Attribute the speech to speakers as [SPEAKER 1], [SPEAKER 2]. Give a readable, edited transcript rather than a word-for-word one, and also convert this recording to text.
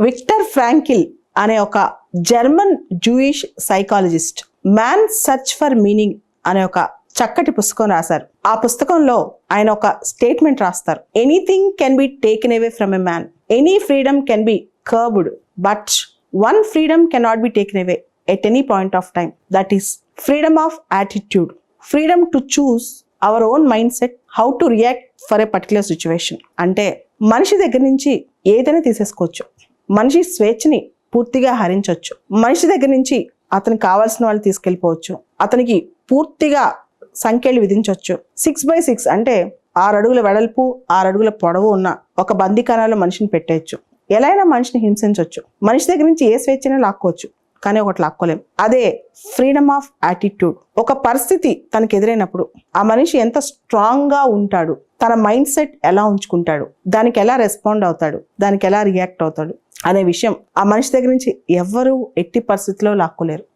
[SPEAKER 1] Victor Frankl అనే ఒక German Jewish psychologist man search for meaning అనే ఒక చక్కటి పుస్తకం రాశారు. ఆ పుస్తకంలో ఆయన ఒక స్టేట్మెంట్ రాస్తారు. Anything can be taken away from a man, any freedom can be curbed, but one freedom cannot be taken away at any point of time, that is freedom of attitude, freedom to choose our own mind set, how to react for a particular situation. అంటే మనిషి దగ్గర నుంచి ఏదైనా తీసేసుకోవచ్చు, మనిషి స్వేచ్ఛని పూర్తిగా హరించవచ్చు, మనిషి దగ్గర నుంచి అతనికి కావాల్సిన వాళ్ళు తీసుకెళ్ళిపోవచ్చు, అతనికి పూర్తిగా సంఖ్యలు విధించవచ్చు. 6x6 అంటే 6 అడుగుల వెడల్పు 6 అడుగుల పొడవు ఉన్న ఒక బందీఖానాలో మనిషిని పెట్టేయచ్చు. ఎలా అయినా మనిషిని హింసించవచ్చు, మనిషి దగ్గర నుంచి ఏ స్వేచ్ఛనే లాక్కోవచ్చు, కానీ ఒకటి లాక్కోలేం. అదే ఫ్రీడమ్ ఆఫ్ యాటిట్యూడ్. ఒక పరిస్థితి తనకు ఎదురైనప్పుడు ఆ మనిషి ఎంత స్ట్రాంగ్ గా ఉంటాడు, తన మైండ్ సెట్ ఎలా ఉంచుకుంటాడు, దానికి ఎలా రెస్పాండ్ అవుతాడు, దానికి ఎలా రియాక్ట్ అవుతాడు అనే విషయం ఆ మనిషి దగ్గర నుంచి ఎవ్వరూ ఎట్టి పరిస్థితిలో లాక్కోలేరు.